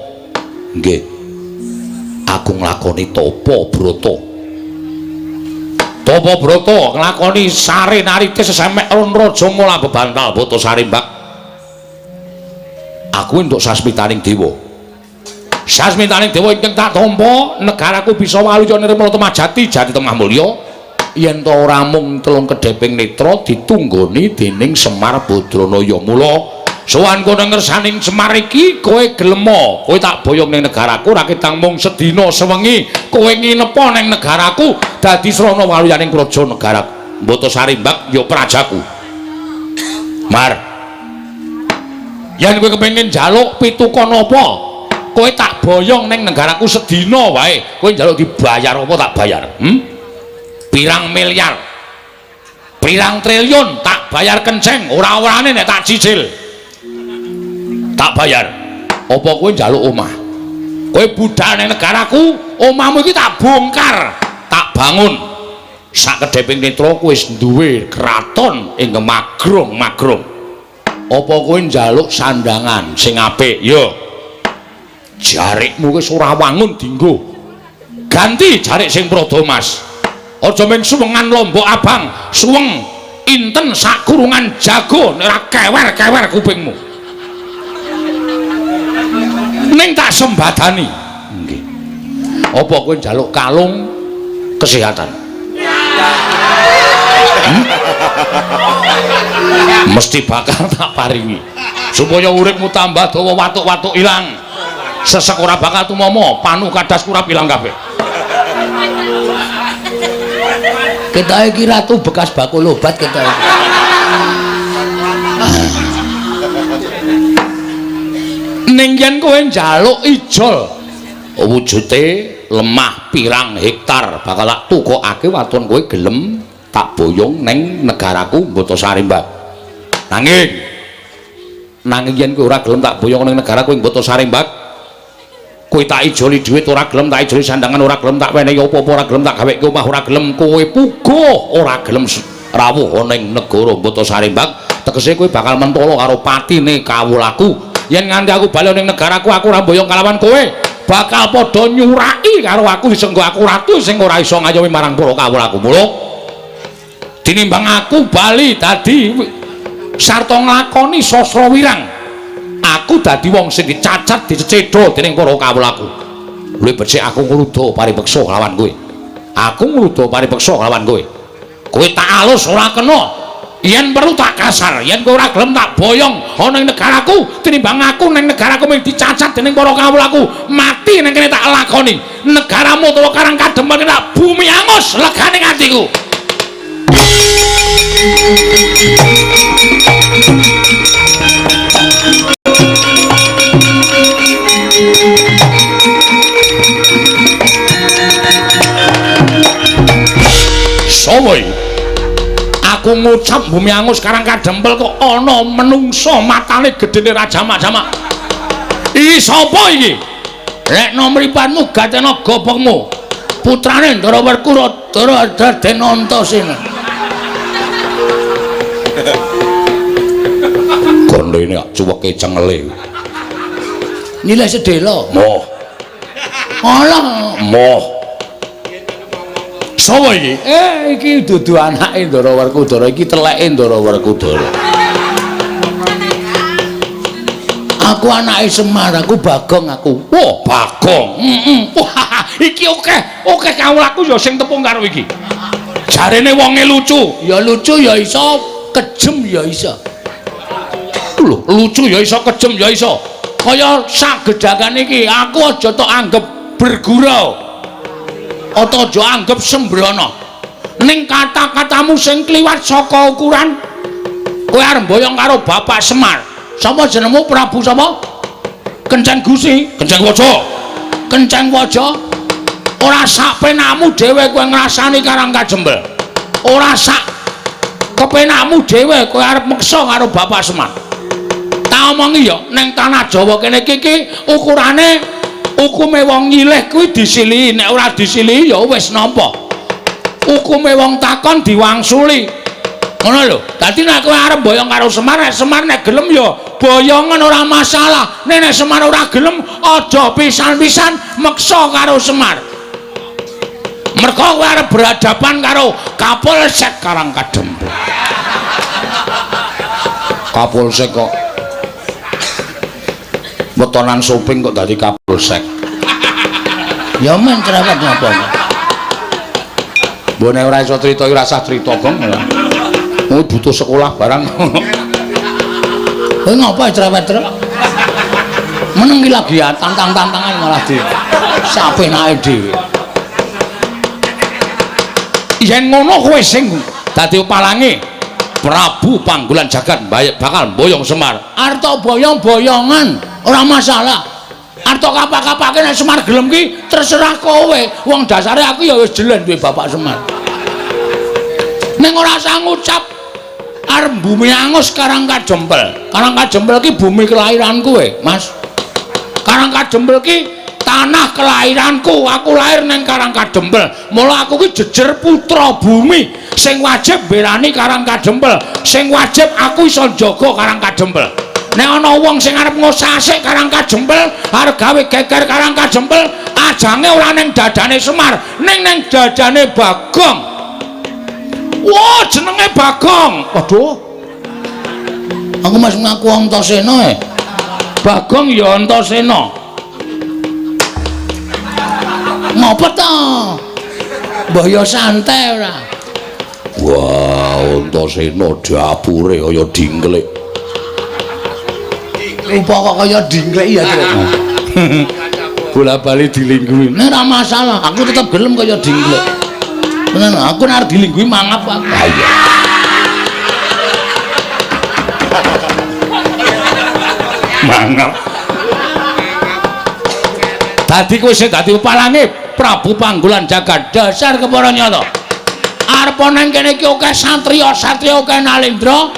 Nggih. Aku nglakoni tapa brata. Tapa brata nglakoni sare narite sesemek ron raja mula bebantal Batasarimbak. Aku entuk sasmitaning dewa. Sasmitaning dewa ingkang tak tampa negaraku bisa waluya nirmala temajati jati temah mulya. Yen to ora mung telung kedheping netra ditunggoni dening Semar Badranaya. Mula sowan kono ngersaning Semar iki kowe gelem, kowe tak boyong ning negaraku ra ketang mung sedina sewengi kowe nginepa ning negaraku dadi srana waluyaning praja negara Batasarimbak ya prajaku. Mar, yen kowe kepengin njaluk pitukon apa, kowe tak boyong ning negaraku sedina wae. Kowe njaluk dibayar apa tak bayar? Pirang miliar, pirang triliun tak bayar kenceng, ora-orane nek tak cicil tak bayar. Apa kowe njaluk omah? Kowe budal ning negaraku, omahmu iki tak bongkar, tak bangun. Sak kedheping netra kowe wis duwe kraton ing Magrong. Apa kowe njaluk sandangan sing apik? Ya. Jarikmu wis ora wangun dienggo. Ganti jarik sing prada Mas. Aja men suwengan lombok abang, suweng inten sak kurungan jago nek ora kewer-kewer kupingmu. Ning tak sembadani. Nggih. Apa kowe njaluk kalung kesehatan? Mesti bakal tak paringi. Supaya uripmu tambah dawa, watuk-watuk ilang. Sesek ora bakal tumama, panu kadas kurap ilang kabeh. Kita iki ratu bekas bakul obat kita iki. Ning yen kowe njaluk ijol wujude lemah pirang hektar bakal tak tukokake waton kowe gelem tak boyong ning negaraku Batasarimbak. Nanging yen kowe ora gelem tak boyong ning negaraku ing Batasarimbak, kowe tak ijoli dhuwit ora gelem, tak ijoli sandangan ora gelem, tak wenehi apa-apa ora gelem, tak gaweke omah ora gelem, kowe puguh ora gelem rawuh ning negara Batasarimbak, tegese kowe bakal mentolo karo patine kawulaku yen nganti aku bali ning negaraku aku ora mboyong kalawan kowe bakal padha nyuraki karo aku disenggo aku ratu sing ora iso ngayomi marang para kawulaku muluk tinimbang aku bali dadi sarta nglakoni sastra wirang aku dadi wong sing dicacat dicecedha dening para kawulaku luwih becik aku ngruda paripeksa lawan kowe aku ngruda paripeksa lawan kowe kowe tak alus ora kena yen perlu tak kasar yen kowe ora gelem tak boyong ana ing negaraku tinimbang aku ning negaraku mung dicacat dening para kawulaku mati ning kene tak lakoni negaramu utawa Karang Kadempel tak bumi angus legane atiku sawai aku ngucap bumi angus Karang Kadempel kok ana menungso matane gedene rajamak-jamak iki sapa iki rek nomripanmu gatena gobokmu putrane Ndara Werkudara Raden Antasena gondene cuweke cengele nilai sedela moh alah moh sapa iki iki dudu anake Ndara Werkudara iki teleke Ndara Werkudara aku anake Semar aku Bagong aku wah Bagong wah iki oke kawulaku ya sing tepung karo iki jarene wonge lucu ya iso kejem ya iso lho lucu ya iso kejem ya iso kaya sagedhakan iki aku aja tok anggap bergurau atau aja anggap sembrono ning kata-katamu sing kliwat saka ukuran kowe arep boyong karo Bapak Semar sapa jenengmu Prabu sapa Kenceng Gusi Kenceng Waja ora sak penakmu dhewe kowe ngrasani Karang Kadempel ora sak kepenakmu dhewe kowe arep meksa karo Bapak Semar tak omongi ya ning tanah Jawa kene iki ukurane hukume wong nyilih kuwi disilihi nek ora disilihi ya wis nampa hukume wong takon diwangsuli ngono lho dadi nek kowe arep boyong karo Semar nek gelem ya boyongan ora masalah nek Semar ora gelem aja pisan-pisan meksa karo Semar mergo kowe arep berhadapan karo Kapolsek Karang Kadempel Kapolsek kok wetonan shopping kok dadi Kapolsek ya men cerewet napa mbone ora iso crita ora usah crita Gong oh butuh sekolah barang kowe ngapa cerewet terus meneng iki lagi tantang-tantangan malah di sapenake dhewe yen ngono kowe sing dadi palange Prabu Panggolan Jagat bakal boyong Semar arta boyong-boyongan ora masalah arta kapak-kapake nek Semar gelem ki terserah kowe wong dasare aku ya wis jelen duwe Bapak Semar ning ora usah ngucap arep bumi angus Karang Kadempel ki bumi kelahiran kowe Mas Karang Kadempel ki tanah kelahiranku aku lahir ning Karang Kadempel mula aku ki jejer putra bumi sing wajib berani Karang Kadempel sing wajib aku iso jaga Karang Kadempel nek ana wong sing arep ngosasik Karang Kadempel arep gawe geger Karang Kadempel ajange ora ning dadane Semar ning dadane Bagong wah jenenge Bagong waduh aku mas ngaku Antasena Bagong ya Antasena ngapa to mbah ya santai ora wah Antasena dapure kaya dingklek rupa kok kaya dingklek ya bola-bali dilingguhi nek ora masalah aku tetep gelem kaya dingklek tenan aku nek dilingguhi mangap aku iya mangap dadi kowe sing dadi palange Prabu Panggolan Jagat dasar kepara nyata arep nang kene iki akeh satriya akeh nalendra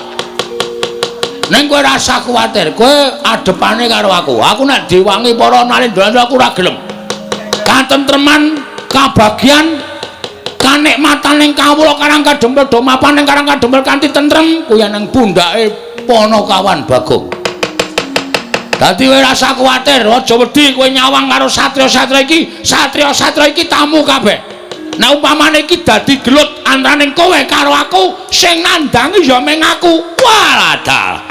ning kowe ora usah kuwatir kowe adepane karo aku nek diwangi para nalendra aku ora gelem katentreman kabagian kanikmatan ning kawula Karang Kadempel do mapan ning Karang Kadempel kanthi tentrem kuwi nang pundhake Panakawan Bagong Dadi kowe rasa kuwatir, aja wedi kowe nyawang karo satria-satria iki. Satria-satria iki tamu kabeh. Nek umpamane iki dadi gelut antaraning kowe karo aku, sing nandangi ya meng aku. Waladal.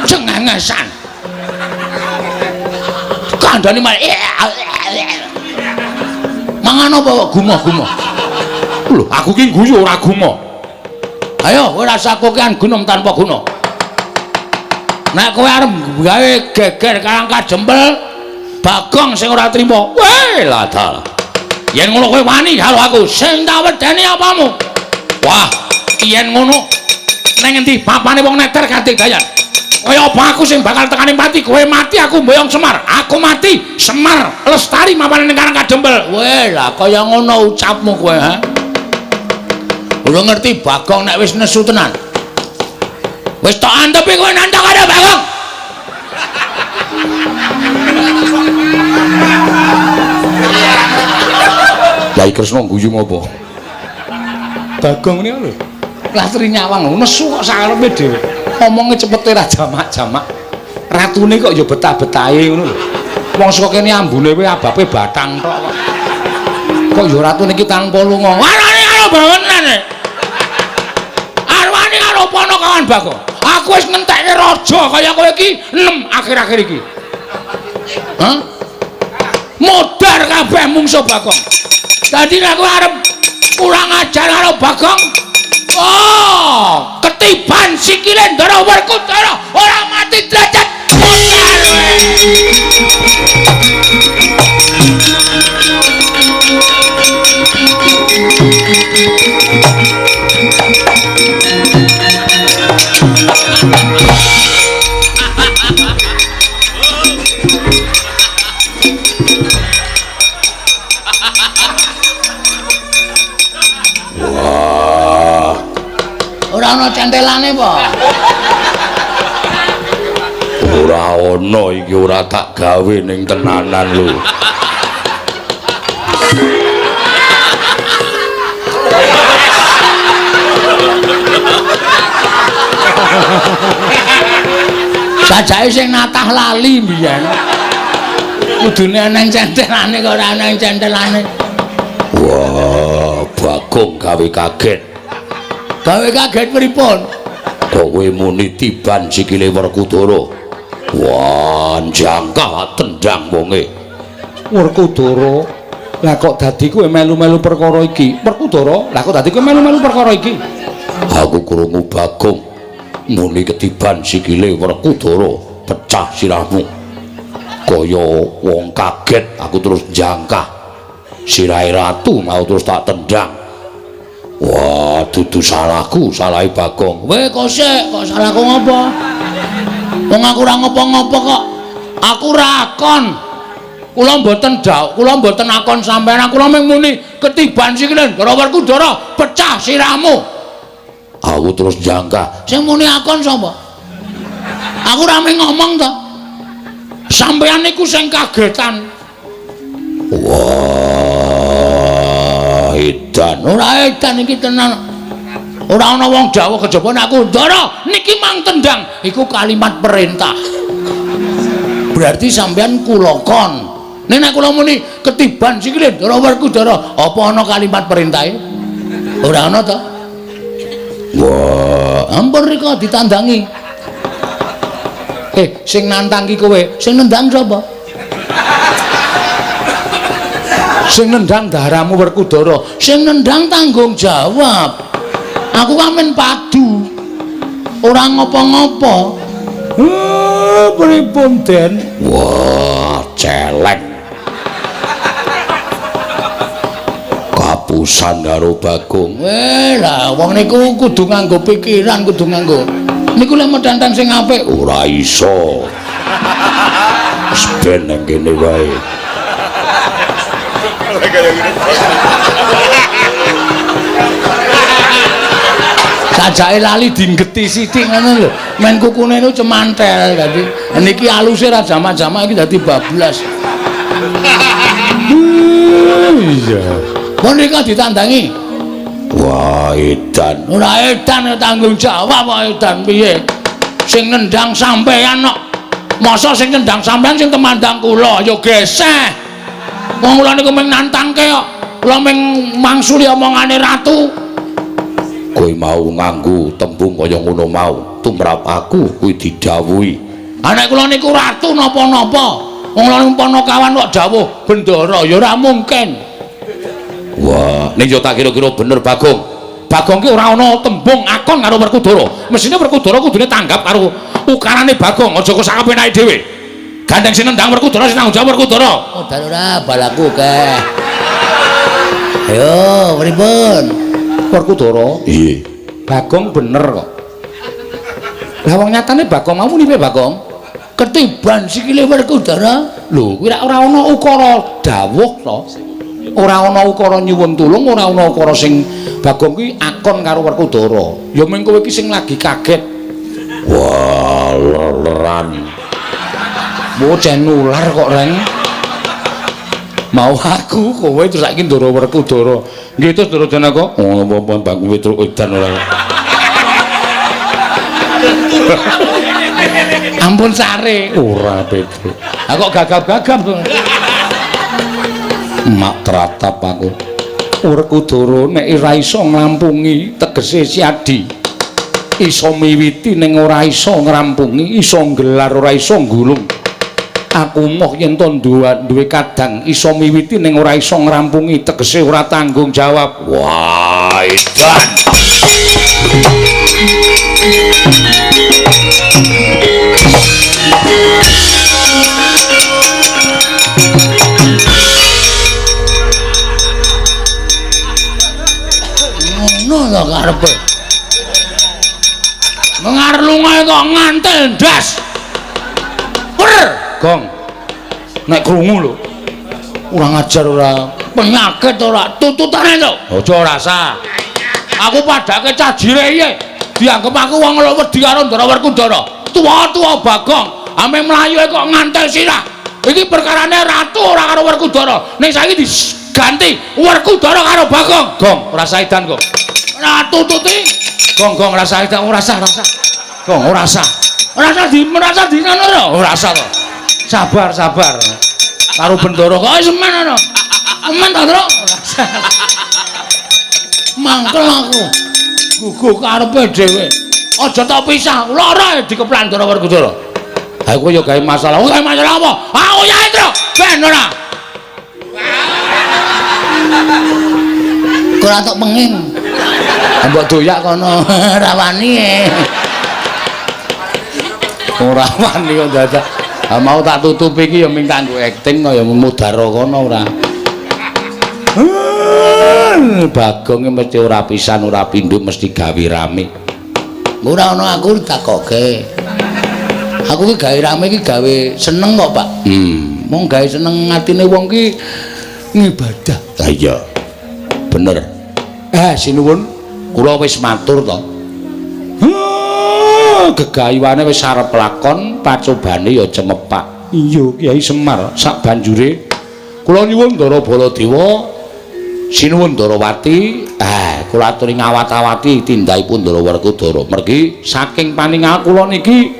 Cengengesan. Kandhane malah mangan apa kok gumoh-gumoh. Lho, aku ki guyu ora gumoh. Ayo kowe rasa kokean gunung tanpa guna. Nek kowe arep gawe geger karang kajempel Bagong sing ora trima. Weh ladal. Yen ngono kowe wani karo aku, sing tak wedeni apamu? Wah, yen ngono nang endi papane wong neter kanthi dayan. Kaya apa aku sing bakal tekani mati, kowe mati aku mboyong Semar. Aku mati Semar lestari mapane ning karang kajempel. Weh lah kaya ngono ucapmu kowe, ha? Udah ngerti Bagong nek wis nesu tenan. Wis tok antepi kowe nandhang karo Bagong. Lai Kresna guyu ngopo? Bagong niku lho. Latri nyawang nesu kok sakarepe dhewe. Omonge cepete ra jamak-jamak. Ratune kok ya betah-betahe ngono lho. Wong saka kene ambune kowe abape bathang tok kok. Kok ya ratune iki tanpa lunga. Warane karo bawenan. Pono kawan Bagong. Aku wis ngentekke raja kaya kowe iki nem akhir-akhir iki. Hah? Modar kabeh mungsuh Bagong. Dadi nek kowe arep kurang ajar karo Bagong, oh, ketiban sikile Ndara Werkudara ora mati derajat. Ora ana centelane apa? Ora ana iki ora tak gawe ning tenanan lho. Sajake sing natah lali mbiyen. Kudune ana centelane kok ora ana centelane. Wah, Bagong gawe kaget. Gawe kaget pripun? Kok kowe muni tiban sikile Werkudara. Wah, jangka tendang wonge. Werkudara. Lah kok dadi kowe melu-melu perkara iki? Werkudara, lah kok dadi kowe melu-melu perkara iki? Aku krungu Bagong muni ketiban sikile Werkudara, pecah sirahmu. Kaya wong kaget aku terus jangkah. Sirahe ratu mau terus tak tendang. Wah, dudu salahku, salahe Bagong. Weh kok sik, kok salahku ngopo? Wong aku ora ngopo-ngopo kok. Aku rakon. Kula mboten kula mboten akon sampeyan, kula mung muni ketiban sikile Ndara Werkudara, pecah sirahmu. Aku terus jangka. Sing muni akon sapa? Aku ora mung ngomong to. Sampeyan niku sing kagetan. Wah, edan. Ora edan iki tenan. Ora ana wong dawuh kejaba nek aku Ndara niki mang tendang. Iku kalimat perintah. Berarti sampeyan kula kon. Nek kula muni ketiban sikile Ndara Werkudara, apa ana kalimat perintahe? Ora ana to? Wah, ampun rika ditandangi. Sing nantang ki kowe, sing nendang sapa? Sing nendang daramu Werkudara, sing nendang tanggung jawab. Aku kamen padu. Ora ngopo-ngopo. Pripun Den? Wah, celek. Kapusan karo Bagong. Lah wong niku kudu nganggo pikiran, kudu nganggo. Niku lek medantang sing apik ora iso. Wis ben nang kene wae. Sajake lali dinggeti sithik ngono lho. Men kukune niku cemantel dadi. Niki aluse ra jamak-jamak iki dadi bablas. Iya. Menika ditandangi. Wah, edan. Ora edan tanggung jawab kok edan piye? Sing nendang sampean kok. Masa sing nendang sampean sing temandang kula ya geseh. Wong kula niku mung nantangke kok. Kula mung mangsuli omongane ratu. Kowe mau nganggo tembung kaya ngono mau tumrap aku kuwi didhawuhi. Anak kula niku ratu napa-napa. Wong kula niku Panakawan kok dawuh bendara ya ora mungkin. Wah, ning yo tak kira-kira bener Bagong. Bagong ki ora ana tembung akon karo Werkudara. Mesine Werkudara kudune tanggap karo ukarane Bagong, aja kok sak kepenake dhewe. Gandeng sing nendang Werkudara sing tanggung jawab Werkudara. Oh, dan ora balaku keh. Ayo, pripun? Werkudara? Iya. Bagong bener kok. Lah wong nyatane Bagong mau muni piye Bagong? Ketiban sikile Werkudara. Lho, kuwi ora ana ukara dawuh to. Ora ana ukara nyuwun tulung, ora ana ukara sing Bagong kuwi akon karo Werkudara. Ya mung kowe iki sing lagi kaget. Wah, leran. Bocah nular kok, Reng. Mau aku kowe terus saiki ndoro Werkudara. Nggih terus ndoro Janaka. Oh, apa Bagong Petruk edan ora. Ampun sare. Ora Petruk. Ah kok gagap-gagap to. Mak tratap aku. Werkudara nek ora iso nglampungi tegese Siadi. Iso miwiti ning ora iso ngrampungi, iso nggelar ora iso nggulung. Aku moh yen to duwe kadang iso miwiti ning ora iso ngrampungi tegese ora tanggung jawab. Wah, edan. Ngono to karepe. Mengar lungae kok ngantel ndas. Wer, Gong. Nek krungu lho. Ora ngajar ora penyakit ora tututane to. Aja rasa. Aku padake cajire iye. Dianggep aku wong wedi karo Ndara Werkudara. Tuwa-tuwa Bagong, ame mlayu kok ngantel sirah. Iki perkarane ratu ora karo Werkudara. Ning saiki diganti Werkudara karo Bagong. Gong, rasa edan kok. Ora tututi. Gong rasa edan ora sah. Gong ora sah. Merasa di ngono ora sah to. Sabar. Karo bendara kok semen ana. Semen to, Tru. Mangkel aku. Gugu karepe dhewe. Aja tak pisah. Lara dikeplan Ndara Werkudara. Ha kowe ya gawe masalah. Gawe masalah apa? Aku ya Tru. Ben ora. Ora tok penging. Mbok doyak kono Rawani. Ora wani kok dadak. Ha mau tak tutupi iki ya ming kanggo akting kaya mudhara kono ora. Bagong mesti ora pisan ora pindho mesti gawe rame. Ora ana aku ditakoke. Aku ki gawe rame ki gawe seneng kok, Pak. Mong gawe seneng atine wong ki ngibadah. Lah iya. Bener. Sinuwun kula wis matur to. Gegayuane wis arep lakon, pacobane ya cemepak. Iya, Kyai Semar, sak banjure kula nyuwun Ndara Baladewa, sinuwun Ndarawati, kula aturi ngawat-awati tindahipun Ndara Werkudara. Mergi saking paningal kula niki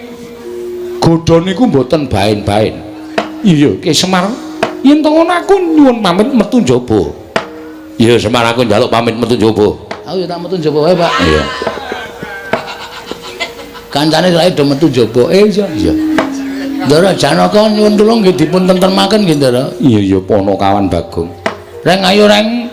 godha niku mboten baen-baen. Iya, Kyai Semar, yen to ngono aku nyuwun pamit metu njaba. Iya, Semar aku njaluk pamit metu njaba. Aku ya tak metu njaba wae, Pak. Iya. Kancane lae do metu njaba. Iya. Ndara Janaka nyuwun tulung nggih dipun tentremaken nggih, Ndara. Iya Panakawan Bagong. Reng ayo reng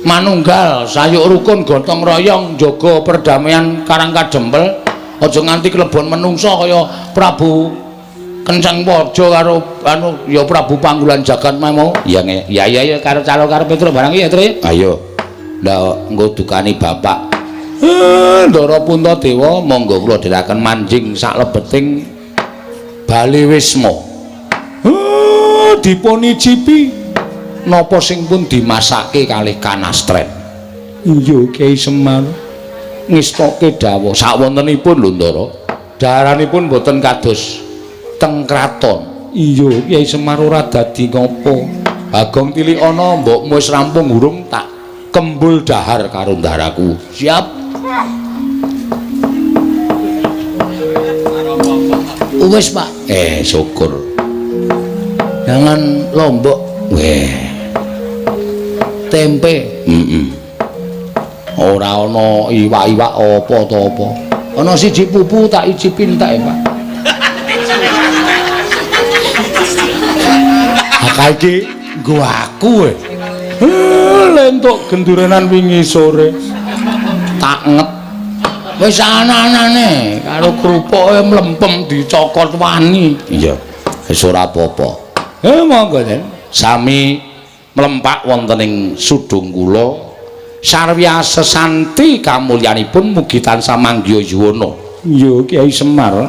manunggal sayuk rukun gotong royong jaga perdamaian Karang Kadempel. Aja nganti klebon menungsa kaya Prabu Kenceng Paja karo ya Prabu Panggulan Jagat mau. Iya karo calo karo Petruk barang ya, Tru. Ayo. Ndak nggo dukani bapak. Ndara Puntadewa monggo kula dherekaken manjing sak lebeting Bali Wisma. Dipun icipi napa sing pun dimasake kalih kanastren. Iya Kyai Semar. Ngestoke dawuh sawontenipun lho Ndara. Daharanipun boten kados teng kraton. Iya Kyai Semar ora dadi ngopo. Bagong tilik ana mbokmu wis rampung urung tak kembul dahar karo ndaraku. Siap. Wis, Pak. Syukur. Jangan lombok. Tempe. Ora ana iwak-iwak apa to apa. Ana siji pupu tak icipin tak, Pak. Akal iki Nggo aku lentuk gendurenan wingi sore. tak nget. Wis ana-anane karo krupuke mlempem dicokot wani. Iya, wis ora apa-apa. Monggo, Den. Sami mlempak wonten ing sudung kula sarwi sesanti kamulyanipun mugi tansah manggya yuwana. Iya, Kyai Semar.